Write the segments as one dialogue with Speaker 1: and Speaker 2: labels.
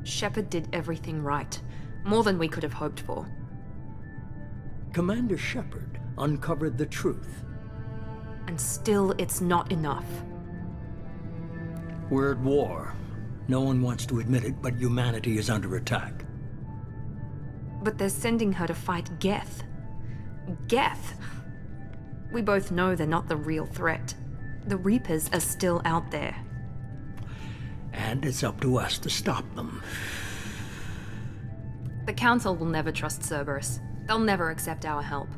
Speaker 1: Sheppard did everything right. More than we could have hoped for.
Speaker 2: Commander Sheppard uncovered the truth.
Speaker 1: And still, it's not enough.
Speaker 2: We're at war. No one wants to admit it, but humanity is under attack.
Speaker 1: But they're sending her to fight Geth. Geth! We both know they're not the real threat. The Reapers are still out there.
Speaker 2: And it's up to us to stop them.
Speaker 1: The Council will never trust Cerberus. They'll never accept our help,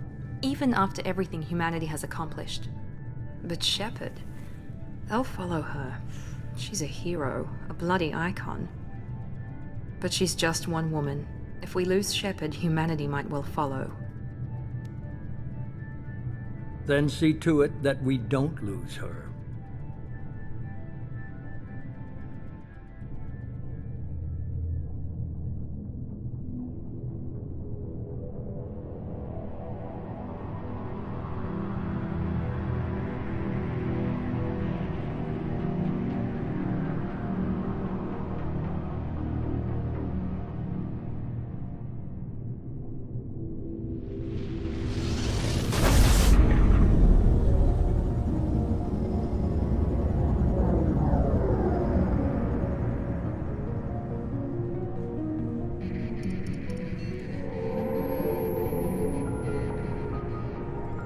Speaker 1: even after everything humanity has accomplished. But Sheppard, they'll follow her. She's a hero, a bloody icon. But she's just one woman. If we lose Sheppard, humanity might well follow.
Speaker 2: Then see to it that we don't lose her.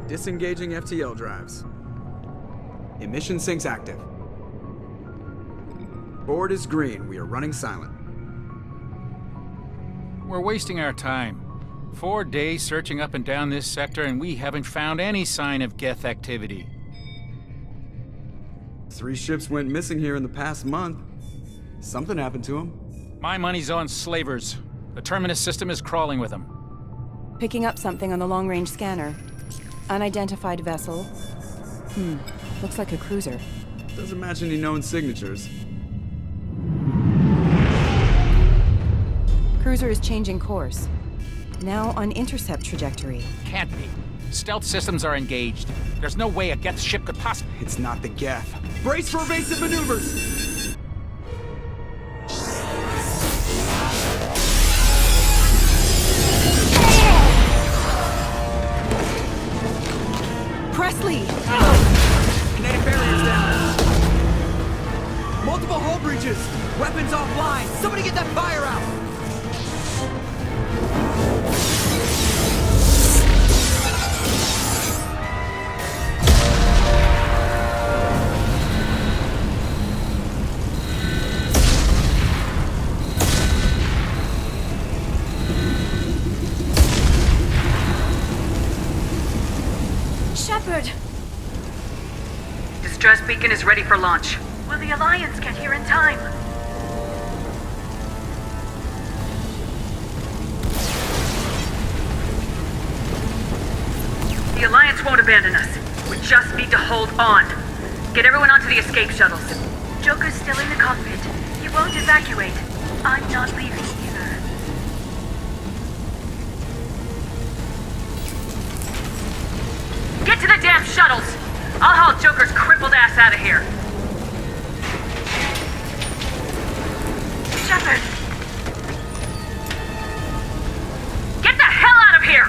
Speaker 3: Disengaging FTL drives. Emission sinks active. Board is green. We are running silent.
Speaker 4: We're wasting our time. 4 days searching up and down this sector, and we haven't found any sign of Geth activity.
Speaker 3: 3 ships went missing here in the past month. Something happened to them.
Speaker 4: My money's on slavers. The Terminus system is crawling with them.
Speaker 5: Picking up something on the long-range scanner. Unidentified vessel. Looks like a cruiser.
Speaker 3: Doesn't match any known signatures.
Speaker 5: Cruiser is changing course. Now on intercept trajectory.
Speaker 4: Can't be. Stealth systems are engaged. There's no way a Geth ship could possibly...
Speaker 3: It's not the Geth. Brace for evasive maneuvers!
Speaker 5: Presley!
Speaker 3: Kinetic barriers down. Multiple hull breaches. Weapons offline. Somebody get that fire out.
Speaker 6: Sheppard!
Speaker 7: Distress beacon is ready for launch.
Speaker 6: Will the Alliance get here in time?
Speaker 7: The Alliance won't abandon us. We just need to hold on. Get everyone onto the escape shuttles.
Speaker 6: Joker's still in the cockpit. He won't evacuate. I'm not leaving either.
Speaker 7: Get to the damn shuttles! I'll haul Joker's crippled ass out of here.
Speaker 6: Sheppard!
Speaker 7: Get the hell out of here!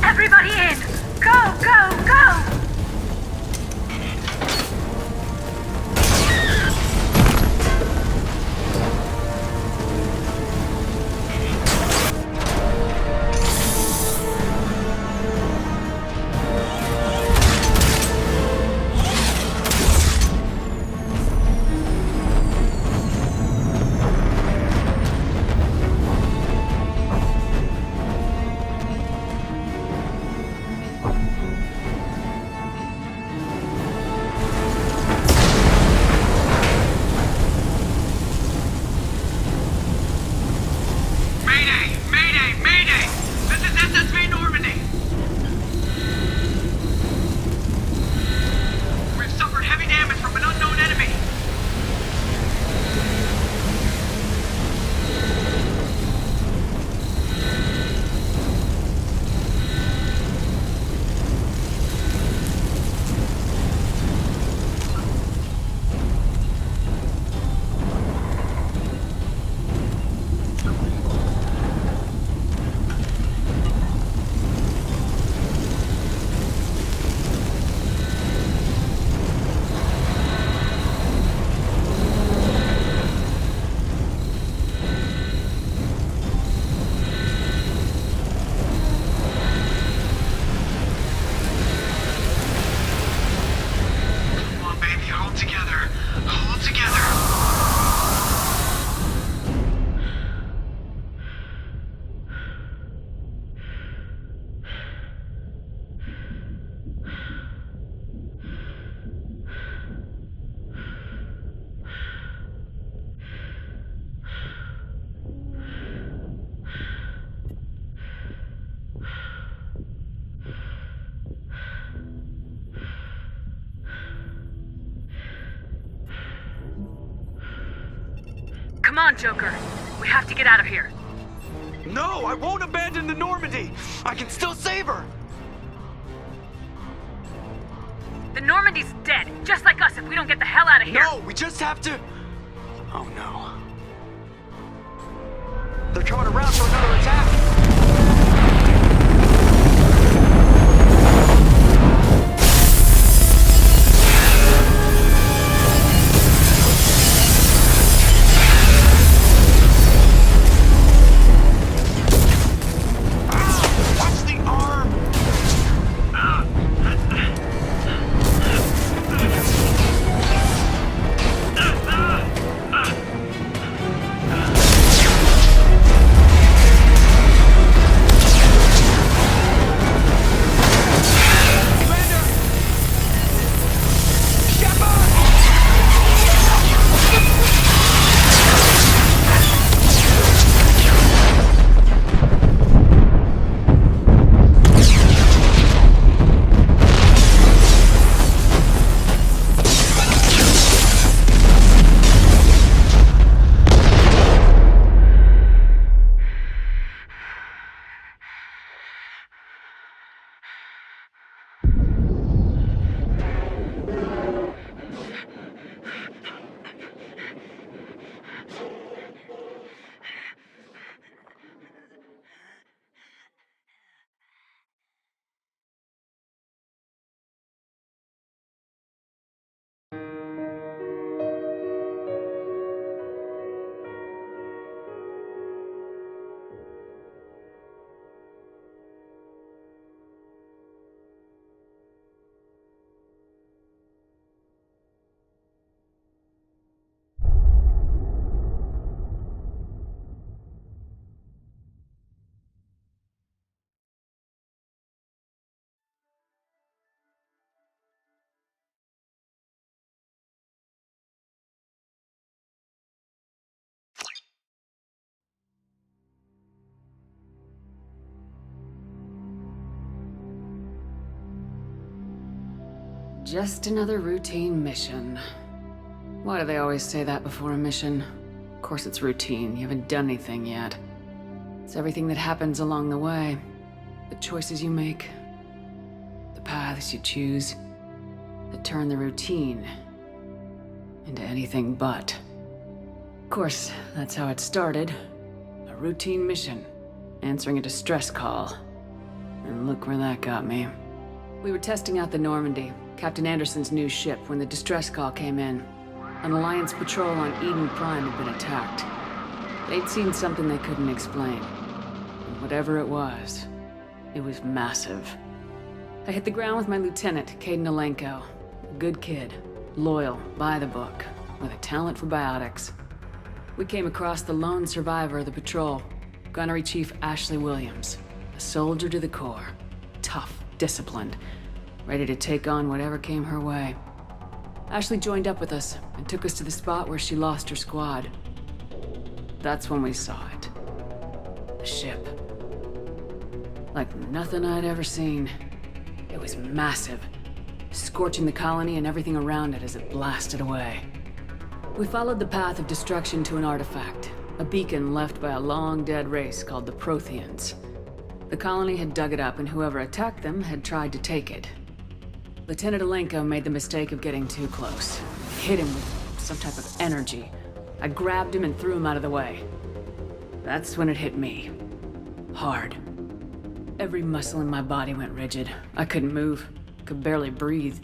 Speaker 6: Everybody in! Go, go, go!
Speaker 7: Come on, Joker. We have to get out of here.
Speaker 3: No, I won't abandon the Normandy! I can still save her!
Speaker 7: The Normandy's dead, just like us if we don't get the hell out of here.
Speaker 3: No, we just have to... Oh no. They're coming around for another attack!
Speaker 8: Just another routine mission. Why do they always say that before a mission? Of course it's routine, you haven't done anything yet. It's everything that happens along the way. The choices you make, the paths you choose, that turn the routine into anything but. Of course, that's how it started. A routine mission, answering a distress call. And look where that got me. We were testing out the Normandy, Captain Anderson's new ship, when the distress call came in. An Alliance patrol on Eden Prime had been attacked. They'd seen something they couldn't explain. And whatever it was massive. I hit the ground with my lieutenant, Caden Alenko. A good kid, loyal, by the book, with a talent for biotics. We came across the lone survivor of the patrol, Gunnery Chief Ashley Williams. A soldier to the core. Tough, disciplined, ready to take on whatever came her way. Ashley joined up with us and took us to the spot where she lost her squad. That's when we saw it. The ship. Like nothing I'd ever seen. It was massive, scorching the colony and everything around it as it blasted away. We followed the path of destruction to an artifact, a beacon left by a long-dead race called the Protheans. The colony had dug it up, and whoever attacked them had tried to take it. Lieutenant Alenko made the mistake of getting too close. Hit him with some type of energy. I grabbed him and threw him out of the way. That's when it hit me. Hard. Every muscle in my body went rigid. I couldn't move, could barely breathe.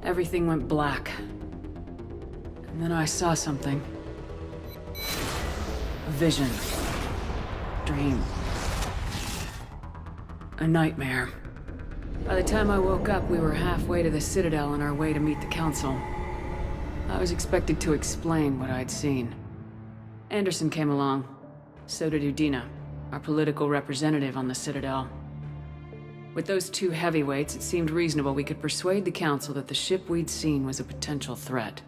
Speaker 8: Everything went black. And then I saw something. A vision. Dream. A nightmare. By the time I woke up, we were halfway to the Citadel on our way to meet the Council. I was expected to explain what I'd seen. Anderson came along. So did Udina, our political representative on the Citadel. With those two heavyweights, it seemed reasonable we could persuade the Council that the ship we'd seen was a potential threat.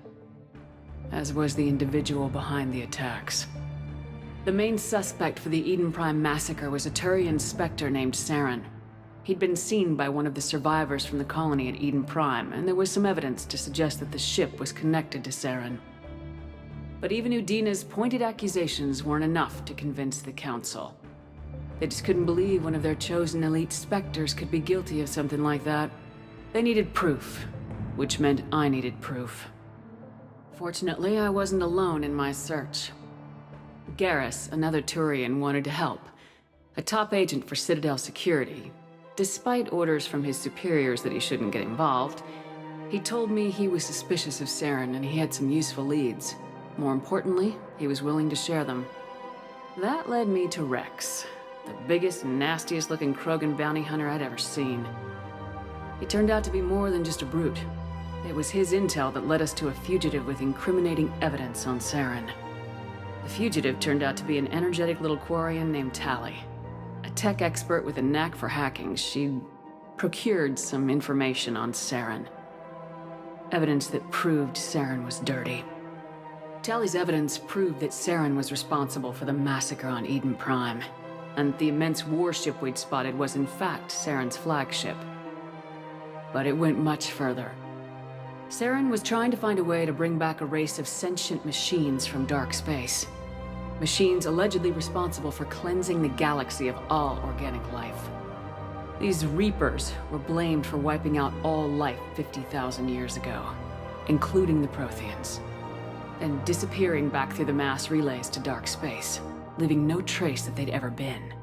Speaker 8: As was the individual behind the attacks. The main suspect for the Eden Prime massacre was a Turian Spectre named Saren. He'd been seen by one of the survivors from the colony at Eden Prime, and there was some evidence to suggest that the ship was connected to Saren. But even Udina's pointed accusations weren't enough to convince the Council. They just couldn't believe one of their chosen elite specters could be guilty of something like that. They needed proof, which meant I needed proof. Fortunately, I wasn't alone in my search. Garrus, another Turian, wanted to help. A top agent for Citadel Security. Despite orders from his superiors that he shouldn't get involved, he told me he was suspicious of Saren and he had some useful leads. More importantly, he was willing to share them. That led me to Rex, the biggest, nastiest looking Krogan bounty hunter I'd ever seen. He turned out to be more than just a brute. It was his intel that led us to a fugitive with incriminating evidence on Saren. The fugitive turned out to be an energetic little Quarian named Tally. A tech expert with a knack for hacking, she'd procured some information on Saren. Evidence that proved Saren was dirty. Tally's evidence proved that Saren was responsible for the massacre on Eden Prime, and the immense warship we'd spotted was in fact Saren's flagship. But it went much further. Saren was trying to find a way to bring back a race of sentient machines from dark space. Machines allegedly responsible for cleansing the galaxy of all organic life. These Reapers were blamed for wiping out all life 50,000 years ago, including the Protheans, and disappearing back through the mass relays to dark space, leaving no trace that they'd ever been.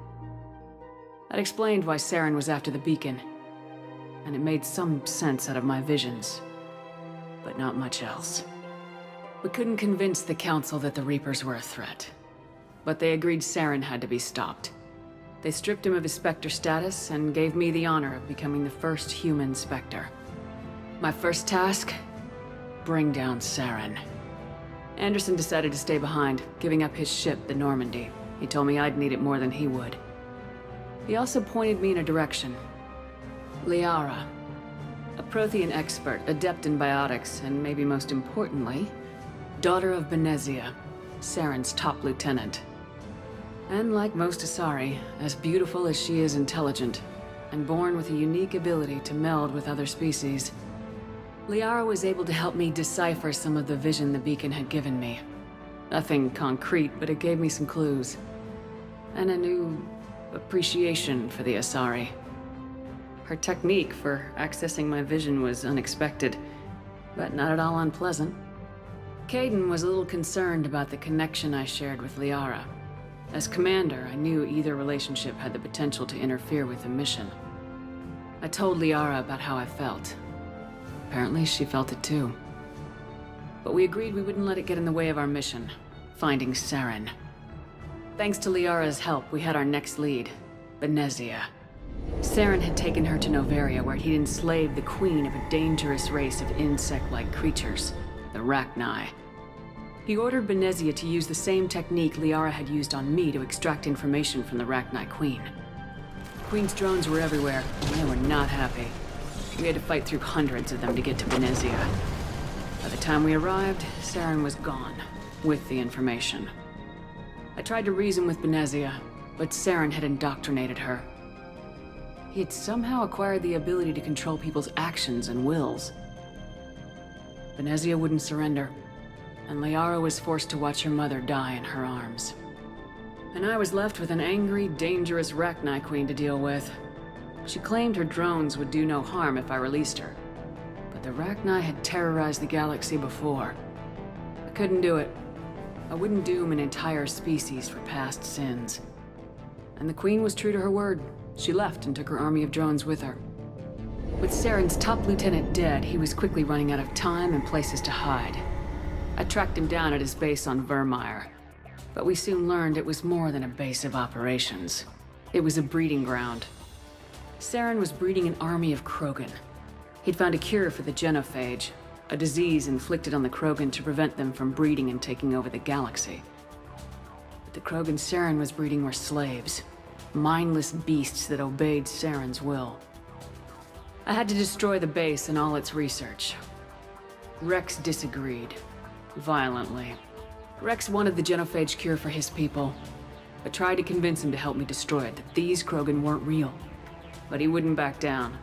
Speaker 8: That explained why Saren was after the beacon, and it made some sense out of my visions, but not much else. We couldn't convince the Council that the Reapers were a threat, but they agreed Saren had to be stopped. They stripped him of his Spectre status and gave me the honor of becoming the first human Spectre. My first task? Bring down Saren. Anderson decided to stay behind, giving up his ship, the Normandy. He told me I'd need it more than he would. He also pointed me in a direction. Liara. A Prothean expert, adept in biotics, and maybe most importantly, daughter of Benezia, Saren's top lieutenant. And like most Asari, as beautiful as she is intelligent, and born with a unique ability to meld with other species, Liara was able to help me decipher some of the vision the beacon had given me. Nothing concrete, but it gave me some clues. And a new appreciation for the Asari. Her technique for accessing my vision was unexpected, but not at all unpleasant. Caden was a little concerned about the connection I shared with Liara. As commander, I knew either relationship had the potential to interfere with the mission. I told Liara about how I felt. Apparently, she felt it too. But we agreed we wouldn't let it get in the way of our mission, finding Saren. Thanks to Liara's help, we had our next lead, Benezia. Saren had taken her to Noveria, where he'd enslaved the queen of a dangerous race of insect-like creatures, the Rachni. He ordered Benezia to use the same technique Liara had used on me to extract information from the Rachni Queen. The Queen's drones were everywhere, and they were not happy. We had to fight through hundreds of them to get to Benezia. By the time we arrived, Saren was gone, with the information. I tried to reason with Benezia, but Saren had indoctrinated her. He had somehow acquired the ability to control people's actions and wills. Benezia wouldn't surrender, and Liara was forced to watch her mother die in her arms. And I was left with an angry, dangerous Rachni Queen to deal with. She claimed her drones would do no harm if I released her. But the Rachni had terrorized the galaxy before. I couldn't do it. I wouldn't doom an entire species for past sins. And the Queen was true to her word. She left and took her army of drones with her. With Saren's top lieutenant dead, he was quickly running out of time and places to hide. I tracked him down at his base on Vermeer, but we soon learned it was more than a base of operations. It was a breeding ground. Saren was breeding an army of Krogan. He'd found a cure for the genophage, a disease inflicted on the Krogan to prevent them from breeding and taking over the galaxy. But the Krogan Saren was breeding were slaves, mindless beasts that obeyed Saren's will. I had to destroy the base and all its research. Rex disagreed. Violently. Rex wanted the genophage cure for his people. I tried to convince him to help me destroy it, that these Krogan weren't real. But he wouldn't back down.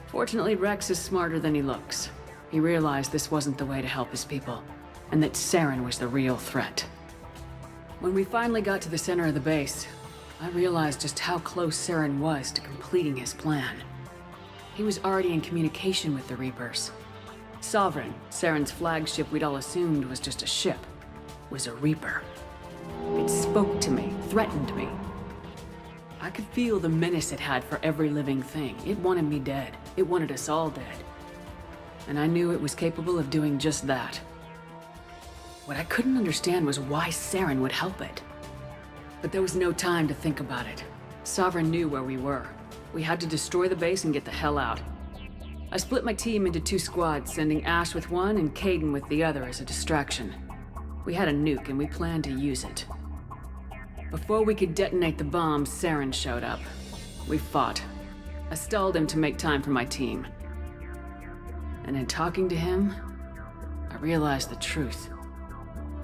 Speaker 8: Fortunately, Rex is smarter than he looks. He realized this wasn't the way to help his people. and that Saren was the real threat. When we finally got to the center of the base, I realized just how close Saren was to completing his plan. He was already in communication with the Reapers. Sovereign, Saren's flagship we'd all assumed was just a ship, was a Reaper. It spoke to me, threatened me. I could feel the menace it had for every living thing. It wanted me dead. It wanted us all dead. And I knew it was capable of doing just that. What I couldn't understand was why Saren would help it. But there was no time to think about it. Sovereign knew where we were. We had to destroy the base and get the hell out. I split my team into 2 squads, sending Ash with one and Caden with the other as a distraction. We had a nuke and we planned to use it. Before we could detonate the bomb, Saren showed up. We fought. I stalled him to make time for my team. And in talking to him, I realized the truth.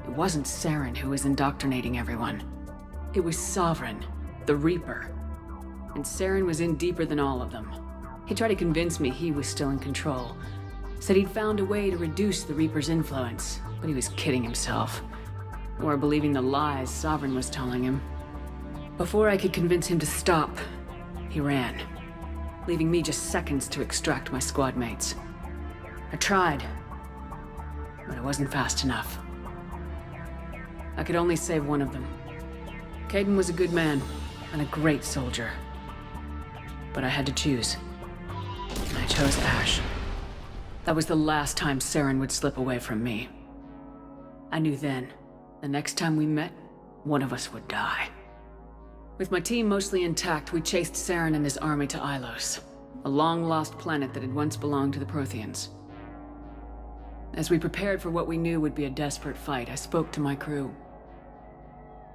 Speaker 8: It wasn't Saren who was indoctrinating everyone. It was Sovereign, the Reaper. And Saren was in deeper than all of them. He tried to convince me he was still in control. Said he'd found a way to reduce the Reaper's influence, but he was kidding himself. Or believing the lies Sovereign was telling him. Before I could convince him to stop, he ran, leaving me just seconds to extract my squad mates. I tried, but it wasn't fast enough. I could only save one of them. Caden was a good man and a great soldier. But I had to choose. And I chose Ash. That was the last time Saren would slip away from me. I knew then, the next time we met, one of us would die. With my team mostly intact, we chased Saren and his army to Ilos, a long-lost planet that had once belonged to the Protheans. As we prepared for what we knew would be a desperate fight, I spoke to my crew.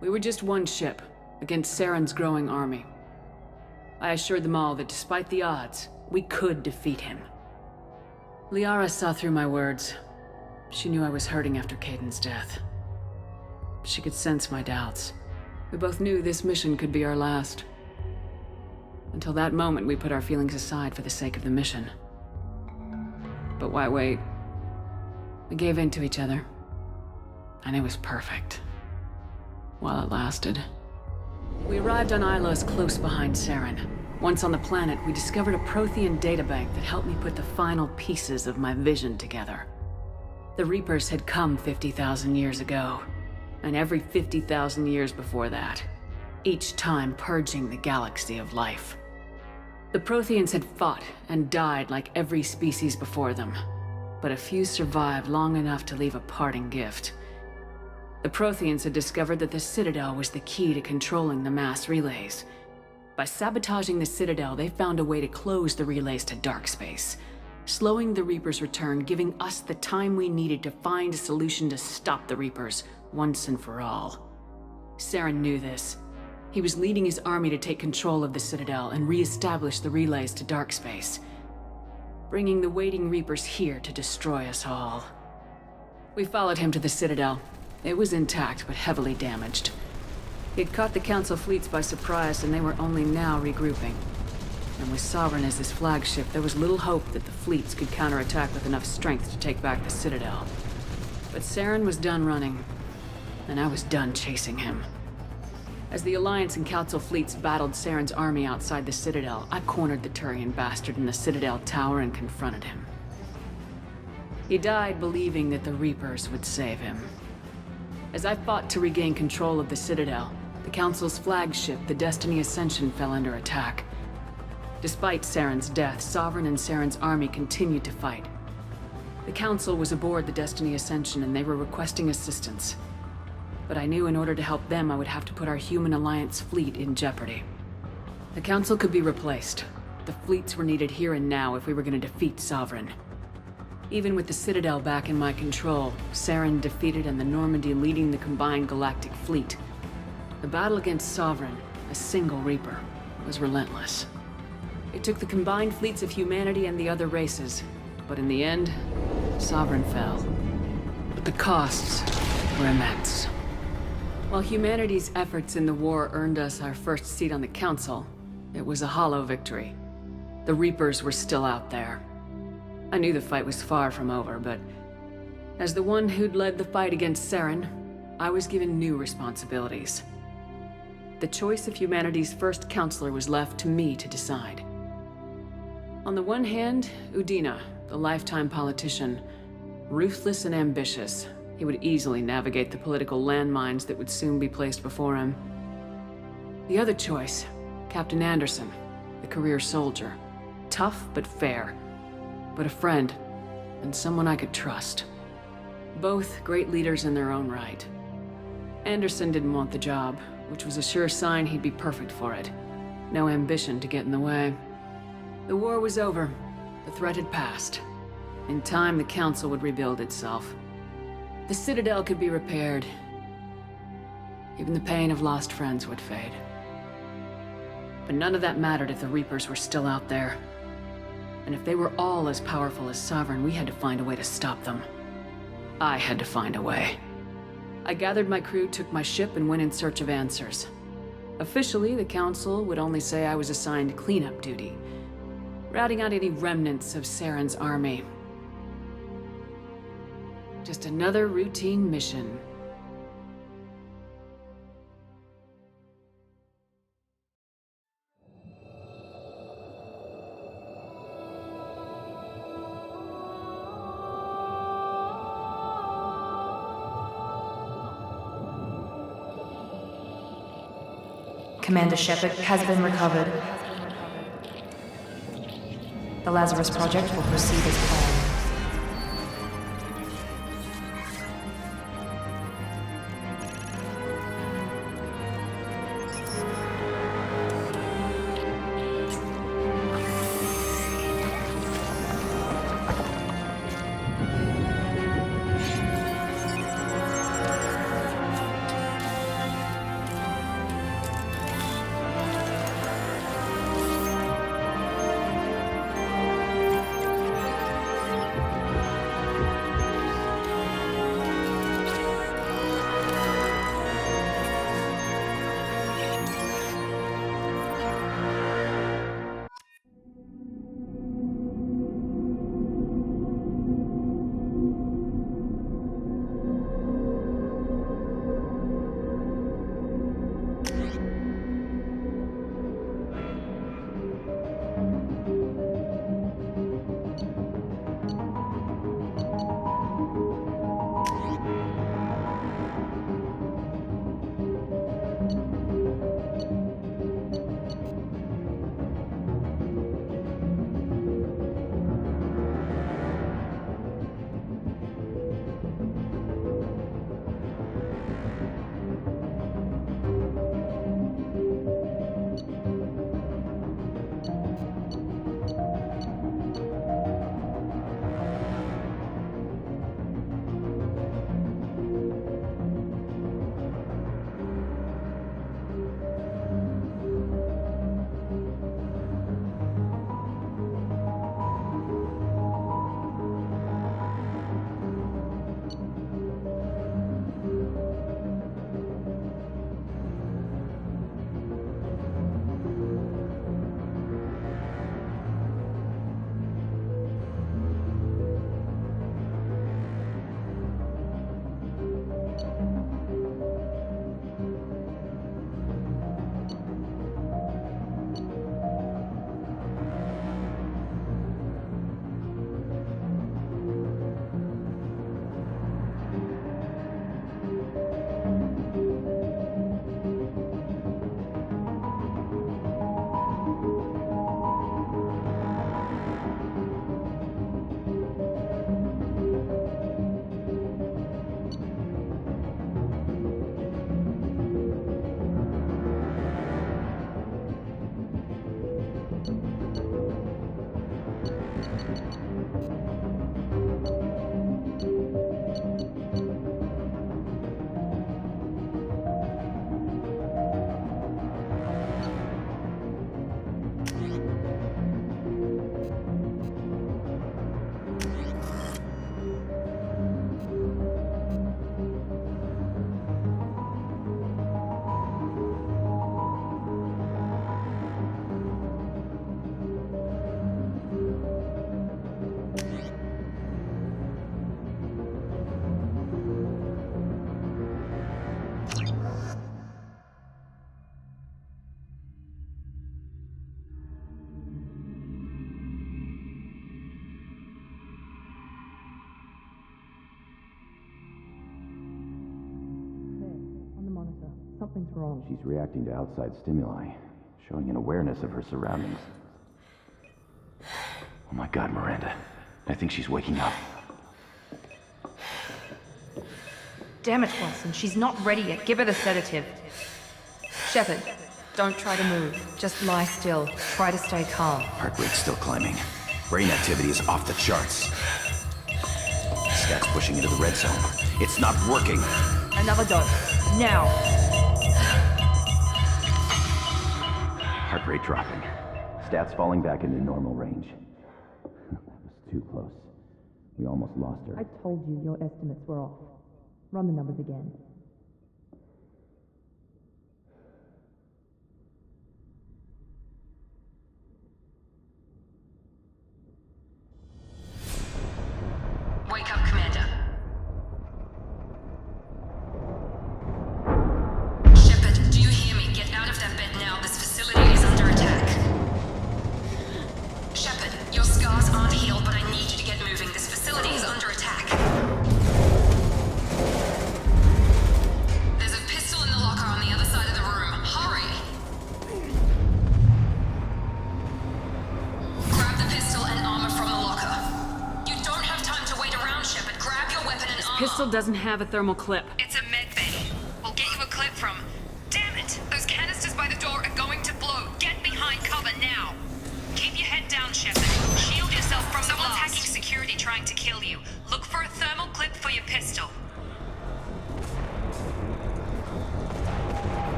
Speaker 8: We were just one ship, against Saren's growing army. I assured them all that despite the odds, we could defeat him. Liara saw through my words. She knew I was hurting after Caden's death. She could sense my doubts. We both knew this mission could be our last. Until that moment, we put our feelings aside for the sake of the mission. But why wait? We gave in to each other. And it was perfect. While it lasted. We arrived on Ilos close behind Saren. Once on the planet, we discovered a Prothean databank that helped me put the final pieces of my vision together. The Reapers had come 50,000 years ago, and every 50,000 years before that, each time purging the galaxy of life. The Protheans had fought and died like every species before them, but a few survived long enough to leave a parting gift. The Protheans had discovered that the Citadel was the key to controlling the mass relays. By sabotaging the Citadel, they found a way to close the relays to dark space, slowing the Reapers' return, giving us the time we needed to find a solution to stop the Reapers once and for all. Saren knew this. He was leading his army to take control of the Citadel and re-establish the relays to dark space, bringing the waiting Reapers here to destroy us all. We followed him to the Citadel. It was intact, but heavily damaged. He'd caught the Council fleets by surprise, and they were only now regrouping. And with Sovereign as his flagship, there was little hope that the fleets could counterattack with enough strength to take back the Citadel. But Saren was done running, and I was done chasing him. As the Alliance and Council fleets battled Saren's army outside the Citadel, I cornered the Turian bastard in the Citadel tower and confronted him. He died believing that the Reapers would save him. As I fought to regain control of the Citadel, the Council's flagship, the Destiny Ascension, fell under attack. Despite Saren's death, Sovereign and Saren's army continued to fight. The Council was aboard the Destiny Ascension and they were requesting assistance. But I knew in order to help them, I would have to put our human Alliance fleet in jeopardy. The Council could be replaced. The fleets were needed here and now if we were going to defeat Sovereign. Even with the Citadel back in my control, Saren defeated and the Normandy leading the combined galactic fleet. The battle against Sovereign, a single Reaper, was relentless. It took the combined fleets of humanity and the other races, but in the end, Sovereign fell. But the costs were immense. While humanity's efforts in the war earned us our first seat on the Council, it was a hollow victory. The Reapers were still out there. I knew the fight was far from over, but As the one who'd led the fight against Saren, I was given new responsibilities. The choice of humanity's first counselor was left to me to decide. On the one hand, Udina, the lifetime politician. Ruthless and ambitious, he would easily navigate the political landmines that would soon be placed before him. The other choice, Captain Anderson, the career soldier. Tough but fair, but a friend, and someone I could trust. Both great leaders in their own right. Anderson didn't want the job, which was a sure sign he'd be perfect for it. No ambition to get in the way. The war was over. The threat had passed. In time, the Council would rebuild itself. The Citadel could be repaired. Even the pain of lost friends would fade. But none of that mattered if the Reapers were still out there. And if they were all as powerful as Sovereign, we had to find a way to stop them. I had to find a way. I gathered my crew, took my ship, and went in search of answers. Officially, the Council would only say I was assigned cleanup duty, routing out any remnants of Saren's army. Just another routine mission.
Speaker 1: Commander Sheppard has been recovered. The Lazarus Project will proceed as planned. Something's wrong.
Speaker 9: She's reacting to outside stimuli, showing an awareness of her surroundings. Oh my god, Miranda. I think she's waking up.
Speaker 1: Damn it, Watson. She's not ready yet. Give her the sedative. Sheppard, don't try to move. Just lie still. Try to stay calm.
Speaker 9: Heart rate's still climbing. Brain activity is off the charts. Stats pushing into the red zone. It's not working.
Speaker 1: Another dose. Now.
Speaker 9: Heart rate dropping. Stats falling back into normal range. That was too close. We almost lost her.
Speaker 1: I told you your estimates were off. Run the numbers again.
Speaker 7: Wake up, Commander. Sheppard, do you hear me? Get out of that bed now. This facility is under attack. Sheppard, your scars aren't healed, but I need you to get moving. This facility is under attack. There's a pistol in the locker on the other side of the room. Hurry! Grab the pistol and armor from the locker. You don't have time to wait around, Sheppard. Grab your weapon and armor.
Speaker 8: Pistol doesn't have a thermal clip.
Speaker 7: It's a med bay. We'll get you a clip from... Damn it! Those canisters by the door are going to blow. Get behind cover now. Keep your head down, Sheppard. Shield yourself from the blast. Someone's hacking security trying to kill you. Look for a thermal clip for your pistol.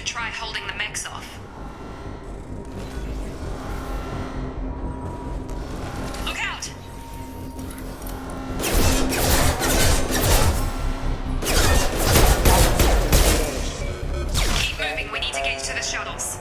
Speaker 7: Try holding the mechs off. Look out! Keep moving, we need to get to the shuttles.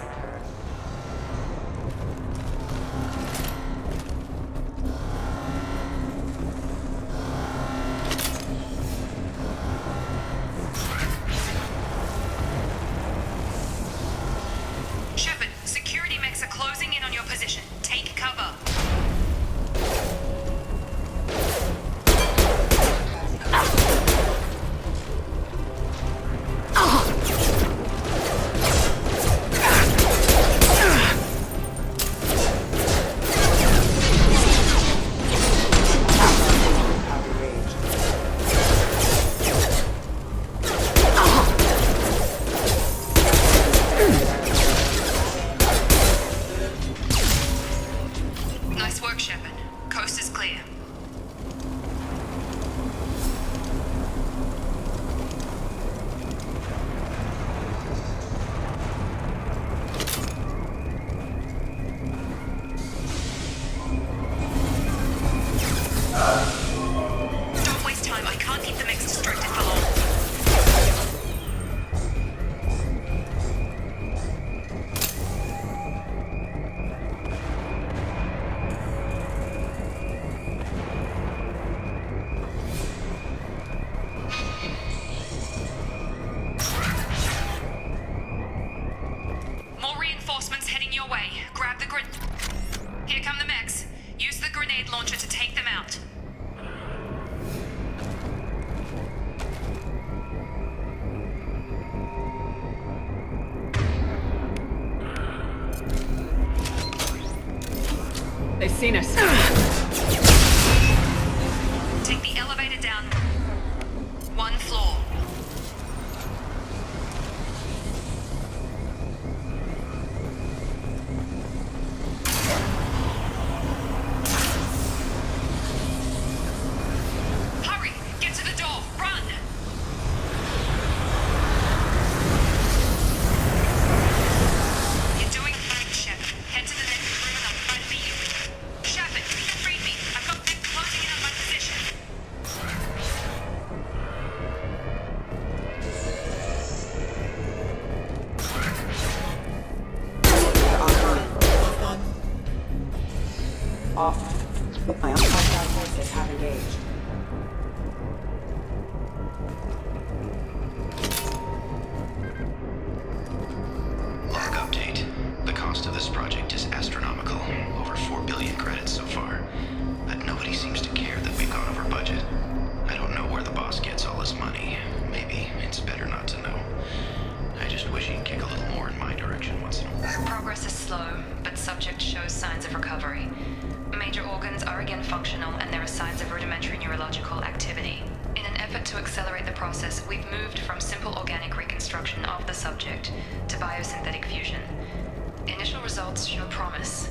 Speaker 7: launcher to take them out.
Speaker 8: They've seen us.
Speaker 7: Take the elevator down. 1 floor. Hurry! Get to the door! Run! You're doing fine, Sheppard. Head to the next room and I'll try to meet you. Sheppard, read me. I've got them closing in on my position.
Speaker 5: My unhostile forces have engaged.
Speaker 9: Log update. The cost of this project is astronomical. Over 4 billion credits so far. But nobody seems to care that we've gone over budget. I don't know where the boss gets all his money. Maybe it's better not to know. I just wish he'd kick a little more in my direction once in a while.
Speaker 7: Progress is slow, but subject shows signs of recovery. Major organs are again functional, and there are signs of rudimentary neurological activity. In an effort to accelerate the process, we've moved from simple organic reconstruction of the subject to biosynthetic fusion. Initial results show promise.